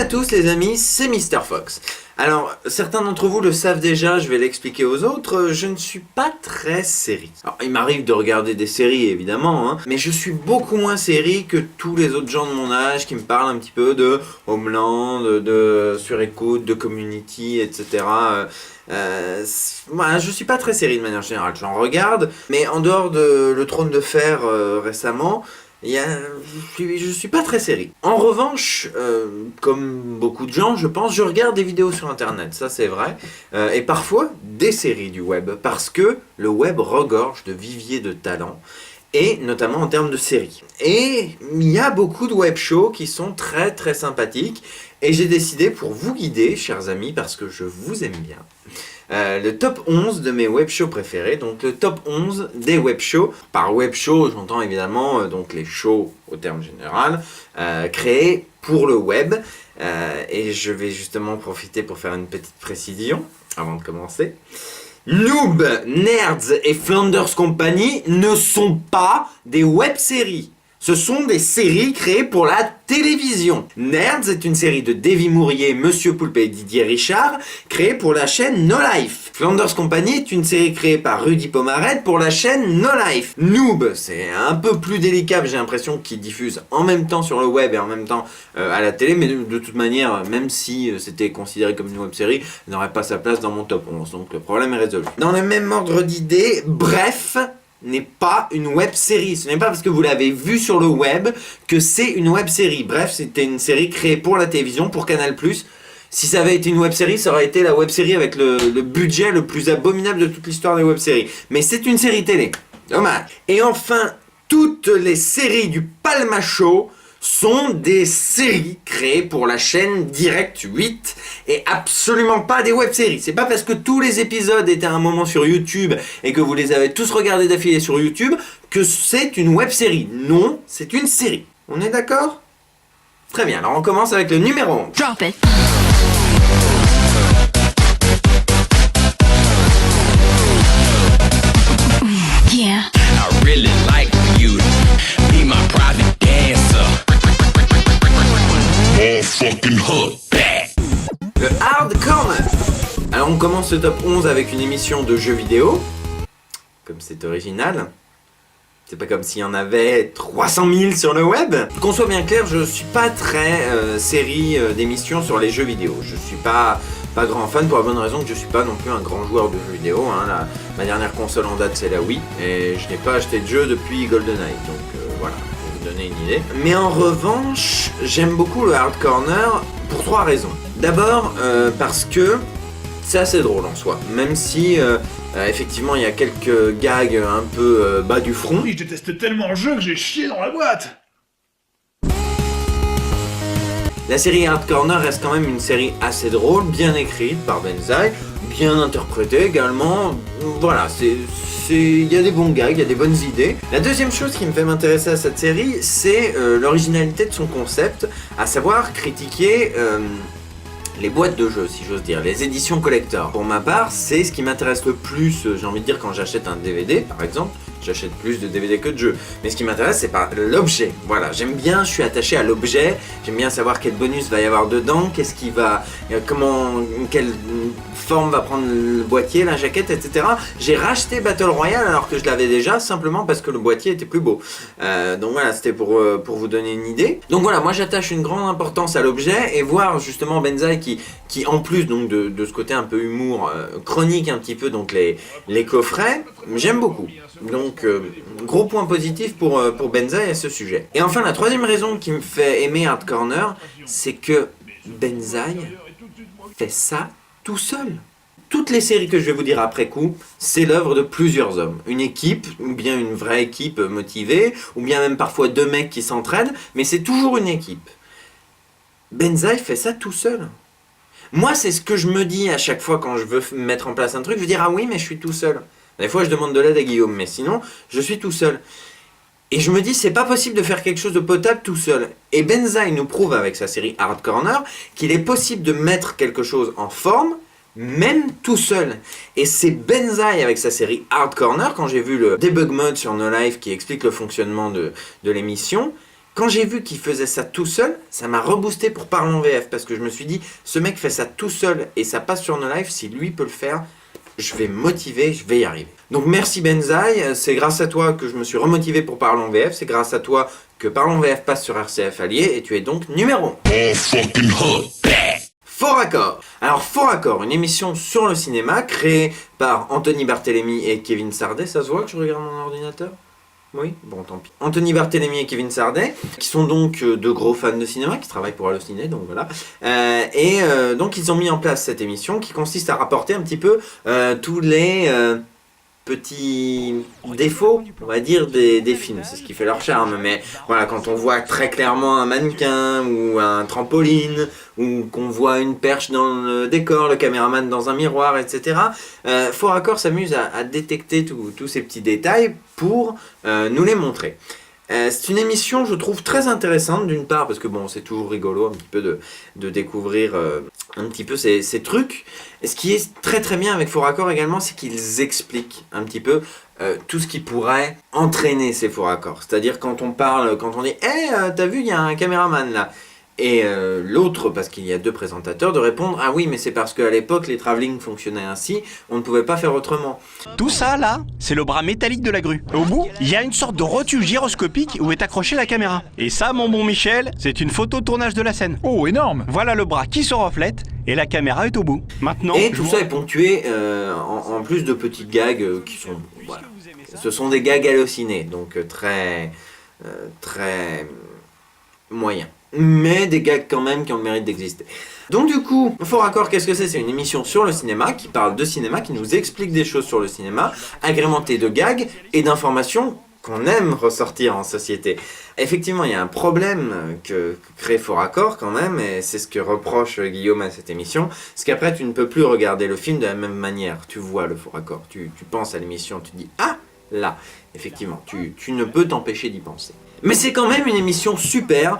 à tous les amis, c'est Mr Fox. Alors, certains d'entre vous le savent déjà, je vais l'expliquer aux autres, je ne suis pas très série. Alors, il m'arrive de regarder des séries évidemment, mais je suis beaucoup moins série que tous les autres gens de mon âge qui me parlent un petit peu de Homeland, de Surécoute, de Community, etc. Voilà, je suis pas très série de manière générale, j'en regarde, mais en dehors de Le Trône de Fer récemment, je suis pas très série. En revanche, comme beaucoup de gens, je pense, je regarde des vidéos sur internet, ça c'est vrai, et parfois des séries du web, parce que le web regorge de viviers de talents, et notamment en termes de séries. Et il y a beaucoup de web shows qui sont très très sympathiques, et j'ai décidé pour vous guider, chers amis, parce que je vous aime bien, le top 11 de mes web shows préférés, donc le top 11 des web shows. Par web show, j'entends évidemment donc les shows au terme général, créés pour le web, et je vais justement profiter pour faire une petite précision avant de commencer. Noob, Nerds et Flanders Company ne sont pas des web-séries. Ce sont des séries créées pour la télévision. Nerds est une série de Davy Mourier, Monsieur Poulpe et Didier Richard, créée pour la chaîne No Life. Flanders Company est une série créée par Rudy Pomared pour la chaîne No Life. Noob, c'est un peu plus délicat, j'ai l'impression qu'ils diffusent en même temps sur le web et en même temps à la télé, mais de toute manière, même si c'était considéré comme une web-série, elle n'aurait pas sa place dans mon top 11, donc le problème est résolu. Dans le même ordre d'idées, Bref n'est pas une web-série. Ce n'est pas parce que vous l'avez vu sur le web que c'est une web-série. Bref, c'était une série créée pour la télévision, pour Canal+. Si ça avait été une web-série, ça aurait été la web-série avec le budget le plus abominable de toute l'histoire des web-séries. Mais c'est une série télé. Dommage. Et enfin, toutes les séries du Palma Show sont des séries créées pour la chaîne Direct 8 et absolument pas des web-séries. C'est pas parce que tous les épisodes étaient à un moment sur YouTube et que vous les avez tous regardés d'affilée sur YouTube que c'est une web-série. Non, c'est une série. On est d'accord ? Très bien, alors on commence avec le numéro 11. Drop it. Yeah. I really like you to be my private dancer. All fucking hook back. Le Hard Corner. Alors on commence le top 11 avec une émission de jeux vidéo. Comme c'est original. C'est pas comme s'il y en avait 300 000 sur le web. Qu'on soit bien clair, je suis pas très série d'émissions sur les jeux vidéo. Je suis pas grand fan pour la bonne raison que je suis pas non plus un grand joueur de jeux vidéo. Ma dernière console en date c'est la Wii. Et je n'ai pas acheté de jeu depuis GoldenEye. Donc voilà, pour vous donner une idée. Mais en revanche, j'aime beaucoup le Hard Corner pour 3 raisons. D'abord parce que c'est assez drôle en soi. Même si effectivement il y a quelques gags un peu bas du front. Je déteste tellement le jeu que j'ai chié dans la boîte. La série Hard Corner reste quand même une série assez drôle, bien écrite par Benzaï, bien interprétée également. Voilà, il y a des bons gags, il y a des bonnes idées. La deuxième chose qui me fait m'intéresser à cette série, c'est l'originalité de son concept, à savoir critiquer les boîtes de jeux, si j'ose dire, les éditions collector. Pour ma part, c'est ce qui m'intéresse le plus, j'ai envie de dire, quand j'achète un DVD, par exemple. J'achète plus de DVD que de jeux. Mais ce qui m'intéresse, c'est pas l'objet. Voilà, j'aime bien, je suis attaché à l'objet. J'aime bien savoir quel bonus va y avoir dedans, qu'est-ce qui va, quelle forme va prendre le boîtier, la jaquette, etc. J'ai racheté Battle Royale alors que je l'avais déjà, simplement parce que le boîtier était plus beau. Donc voilà, c'était pour vous donner une idée. Donc voilà, moi j'attache une grande importance à l'objet et voir justement Benzaï qui en plus donc de ce côté un peu humour chronique un petit peu donc les coffrets, j'aime beaucoup. Donc gros point positif pour Benzaï à ce sujet. Et enfin la troisième raison qui me fait aimer Hard Corner, c'est que Benzaï fait ça tout seul. Toutes les séries que je vais vous dire après coup, c'est l'œuvre de plusieurs hommes. Une équipe, ou bien une vraie équipe motivée, ou bien même parfois 2 mecs qui s'entraident, mais c'est toujours une équipe. Benzaï fait ça tout seul. Moi, c'est ce que je me dis à chaque fois quand je veux mettre en place un truc, je veux dire « Ah oui, mais je suis tout seul ». Des fois, je demande de l'aide à Guillaume, mais sinon, je suis tout seul. Et je me dis, c'est pas possible de faire quelque chose de potable tout seul. Et Benzaï nous prouve avec sa série Hard Corner qu'il est possible de mettre quelque chose en forme, même tout seul. Et c'est Benzaï avec sa série Hard Corner, quand j'ai vu le debug mode sur No Life qui explique le fonctionnement de l'émission, Quand j'ai vu qu'il faisait ça tout seul, ça m'a reboosté pour parler en VF, parce que je me suis dit, ce mec fait ça tout seul et ça passe sur No Life, si lui peut le faire, je vais me motiver, je vais y arriver. Donc merci Benzaï, c'est grâce à toi que je me suis remotivé pour parler en VF, c'est grâce à toi que Parlons VF passe sur RCF Allier, et tu es donc numéro 1. Faux raccord. Alors Faux raccord, une émission sur le cinéma créée par Anthony Barthélémy et Kevin Sardet. Ça se voit que je regarde mon ordinateur ? Oui, bon tant pis. Anthony Barthélémy et Kevin Sardet, qui sont donc de gros fans de cinéma, qui travaillent pour Allociné, donc voilà. Donc ils ont mis en place cette émission qui consiste à rapporter un petit peu tous les petits défauts, on va dire, des films. C'est ce qui fait leur charme. Mais voilà, quand on voit très clairement un mannequin ou un trampoline, ou qu'on voit une perche dans le décor, le caméraman dans un miroir, etc. Faux raccord s'amuse à détecter tous ces petits détails pour nous les montrer. C'est une émission, je trouve, très intéressante, d'une part, parce que bon, c'est toujours rigolo un petit peu de découvrir un petit peu ces trucs. Et ce qui est très très bien avec Faux raccord également, c'est qu'ils expliquent un petit peu tout ce qui pourrait entraîner ces faux raccords. C'est-à-dire quand on dit « Hey, t'as vu, il y a un caméraman là !» Et l'autre, parce qu'il y a 2 présentateurs, de répondre « Ah oui, mais c'est parce qu'à l'époque, les travelling fonctionnaient ainsi, on ne pouvait pas faire autrement. » Tout ça, là, c'est le bras métallique de la grue. Au bout, il y a une sorte de rotule gyroscopique où est accrochée la caméra. Et ça, mon bon Michel, c'est une photo de tournage de la scène. Oh, énorme! Voilà le bras qui se reflète et la caméra est au bout. Maintenant, Et tout ça est ponctué en plus de petites gags qui sont... Voilà. Ce sont des gags hallucinés, donc très moyens. Mais des gags quand même qui ont le mérite d'exister. Donc du coup, Faux raccord, qu'est-ce que c'est ? C'est une émission sur le cinéma, qui parle de cinéma, qui nous explique des choses sur le cinéma, agrémentée de gags et d'informations qu'on aime ressortir en société. Effectivement, il y a un problème que crée Faux raccord quand même, et c'est ce que reproche Guillaume à cette émission, c'est qu'après tu ne peux plus regarder le film de la même manière. Tu vois le Faux raccord, tu penses à l'émission, tu dis « Ah !» Là, effectivement, tu ne peux t'empêcher d'y penser. Mais c'est quand même une émission super,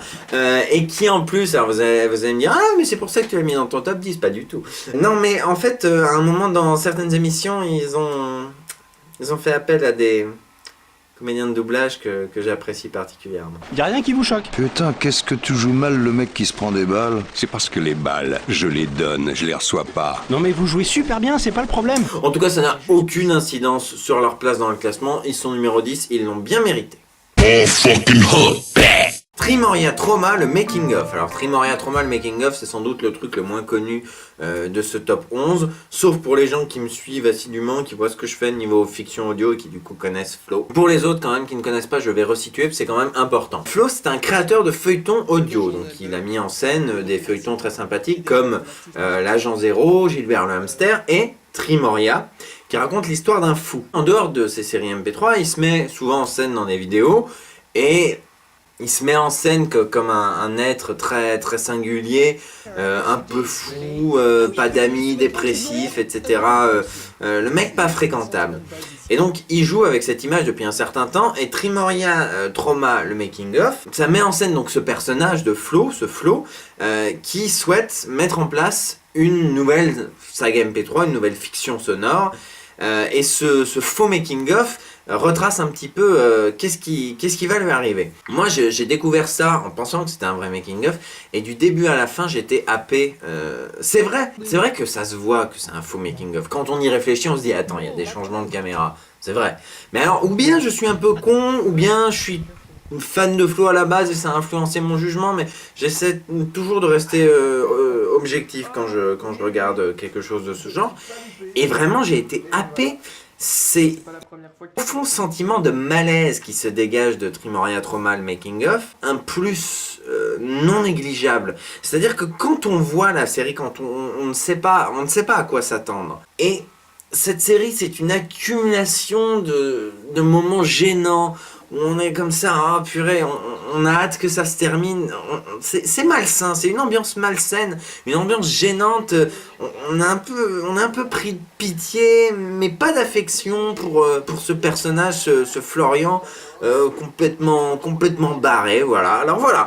et qui en plus, alors vous allez me dire « Ah, mais c'est pour ça que tu l'as mis dans ton top 10 », pas du tout. Non, mais en fait, à un moment dans certaines émissions, ils ont fait appel à des comédiens de doublage que j'apprécie particulièrement. y a rien qui vous choque. Putain, qu'est-ce que tu joues mal le mec qui se prend des balles. C'est parce que les balles, je les donne, je les reçois pas. Non mais vous jouez super bien, c'est pas le problème. En tout cas, ça n'a aucune incidence sur leur place dans le classement. Ils sont numéro 10, ils l'ont bien mérité. Trimoria Trauma, le making of. Alors Trimoria Trauma, le making of, c'est sans doute le truc le moins connu de ce top 11, sauf pour les gens qui me suivent assidûment, qui voient ce que je fais niveau fiction audio et qui du coup connaissent Flo. Pour les autres quand même qui ne connaissent pas, je vais resituer, c'est quand même important. Flo, c'est un créateur de feuilletons audio, donc il a mis en scène des feuilletons très sympathiques comme L'Agent Zéro, Gilbert le Hamster et Trimoria, qui raconte l'histoire d'un fou. En dehors de ses séries MP3, il se met souvent en scène dans des vidéos et il se met en scène comme un être très, très singulier, un peu fou, pas d'amis, dépressif, etc. Le mec pas fréquentable. Et donc il joue avec cette image depuis un certain temps, et Trimoria Trauma, le making of, ça met en scène donc ce personnage de Flo, qui souhaite mettre en place une nouvelle saga MP3, une nouvelle fiction sonore, et ce faux making of retrace un petit peu qu'est-ce qui va lui arriver. Moi j'ai découvert ça en pensant que c'était un vrai making of, et du début à la fin j'étais happé. C'est vrai que ça se voit que c'est un faux making of. Quand on y réfléchit, on se dit attends, il y a des changements de caméra, c'est vrai. Mais alors, ou bien je suis un peu con, ou bien je suis fan de Flo à la base et ça a influencé mon jugement, mais j'essaie toujours de rester objectif quand je regarde quelque chose de ce genre. Et vraiment j'ai été happé. C'est un profond sentiment de malaise qui se dégage de Trimoria Trauma, le making of, un plus non négligeable. C'est-à-dire que quand on voit la série, quand on ne sait pas à quoi s'attendre. Et cette série, c'est une accumulation de moments gênants où on est comme ça, ah purée, on a hâte que ça se termine. C'est malsain, c'est une ambiance malsaine, une ambiance gênante. On a un peu pris de pitié, mais pas d'affection pour ce personnage, ce Florian complètement barré, voilà. Alors voilà.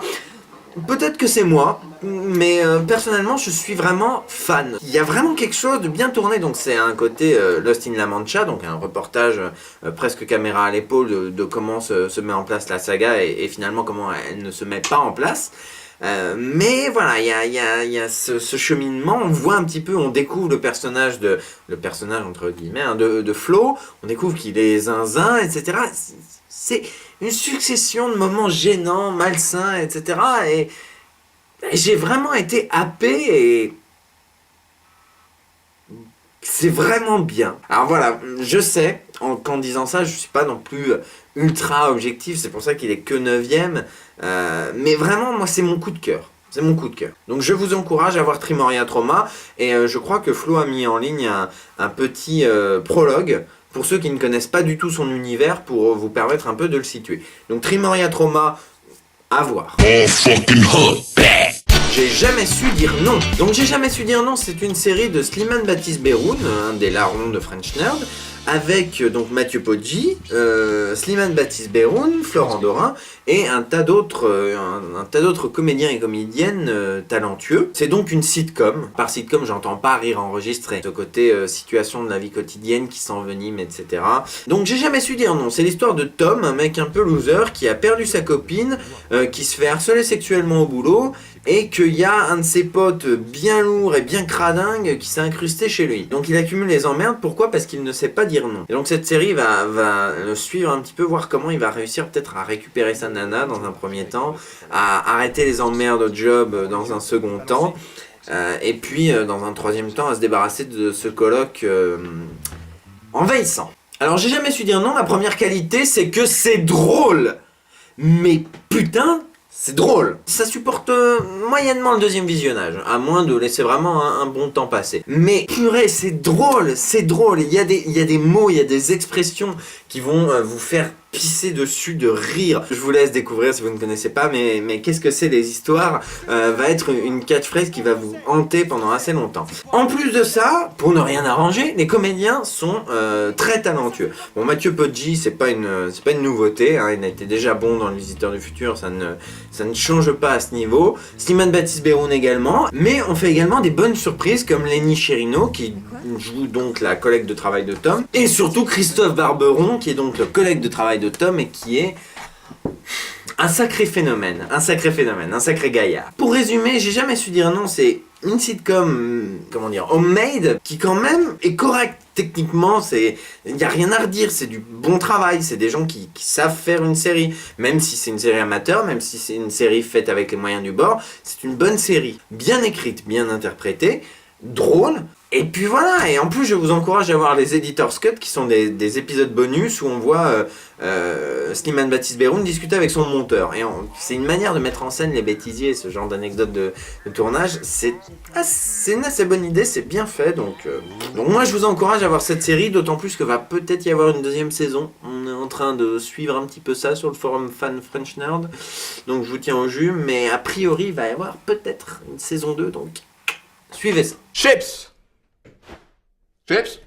peut-être que c'est moi, mais personnellement je suis vraiment fan. Il y a vraiment quelque chose de bien tourné, donc c'est un côté Lost in La Mancha, donc un reportage presque caméra à l'épaule de comment se met en place la saga et finalement comment elle ne se met pas en place. Mais voilà, il y a ce cheminement, on voit un petit peu, on découvre le personnage entre guillemets hein, de Flo, on découvre qu'il est zinzin, etc. C'est une succession de moments gênants, malsains, etc. Et j'ai vraiment été happé et c'est vraiment bien. Alors voilà, je sais, qu'en disant ça, je suis pas non plus ultra objectif, c'est pour ça qu'il est que 9ème. Mais vraiment, moi, c'est mon coup de cœur. C'est mon coup de cœur. Donc je vous encourage à voir Trimoria Trauma. Et je crois que Flo a mis en ligne un petit prologue pour ceux qui ne connaissent pas du tout son univers, pour vous permettre un peu de le situer. Donc Trimoria Trauma, à voir. J'ai jamais su dire non. Donc J'ai jamais su dire non, c'est une série de Slimane Baptiste-Berhoun, un des larrons de French Nerd, avec donc Mathieu Poggi, Slimane Baptiste-Berhoun, Florent Dorin et un tas d'autres comédiens et comédiennes talentueux. C'est donc une sitcom. Par sitcom, j'entends pas rire enregistré. Ce côté situation de la vie quotidienne qui s'envenime, etc. Donc J'ai jamais su dire non. C'est l'histoire de Tom, un mec un peu loser qui a perdu sa copine, qui se fait harceler sexuellement au boulot, et qu'il y a un de ses potes bien lourd et bien cradingue qui s'est incrusté chez lui. Donc il accumule les emmerdes, pourquoi ? Parce qu'il ne sait pas dire non. Et donc cette série va le suivre un petit peu, voir comment il va réussir peut-être à récupérer sa nana dans un premier temps, à arrêter les emmerdes au job dans un second temps, et puis dans un troisième temps à se débarrasser de ce coloc envahissant. Alors J'ai jamais su dire non, la première qualité c'est que c'est drôle. Mais putain, c'est drôle. Ça supporte moyennement le deuxième visionnage, à moins de laisser vraiment un bon temps passer. Mais purée, c'est drôle, c'est drôle. Il y a des mots, il y a des expressions qui vont vous faire pisser dessus de rire. Je vous laisse découvrir si vous ne connaissez pas, mais qu'est-ce que c'est les histoires va être une catchphrase qui va vous hanter pendant assez longtemps. En plus de ça, pour ne rien arranger, les comédiens sont très talentueux. Bon, Mathieu Poggi, c'est pas une nouveauté, hein, il a été déjà bon dans Le Visiteur du Futur, ça ne change pas à ce niveau. Slimane Baptiste-Berhoun également, mais on fait également des bonnes surprises comme Lenny Cherino qui joue donc la collègue de travail de Tom, et surtout Christophe Barberon qui est donc le collègue de travail de Tom et qui est un sacré phénomène, un sacré gaillard. Pour résumer, J'ai jamais su dire non, c'est une sitcom, homemade, qui quand même est correcte techniquement, il n'y a rien à redire, c'est du bon travail, c'est des gens qui savent faire une série, même si c'est une série amateur, même si c'est une série faite avec les moyens du bord, c'est une bonne série, bien écrite, bien interprétée, drôle. Et puis voilà, et en plus je vous encourage à voir les Editor's Cut qui sont des épisodes bonus où on voit Slimane Baptiste-Berhoun discuter avec son monteur. Et c'est une manière de mettre en scène les bêtisiers, ce genre d'anecdotes de tournage. C'est une assez bonne idée, c'est bien fait. Donc moi je vous encourage à voir cette série, d'autant plus que va peut-être y avoir une deuxième saison. On est en train de suivre un petit peu ça sur le forum fan French Nerd. Donc je vous tiens au jus, mais a priori il va y avoir peut-être une saison 2, donc suivez ça. Chips! Chips?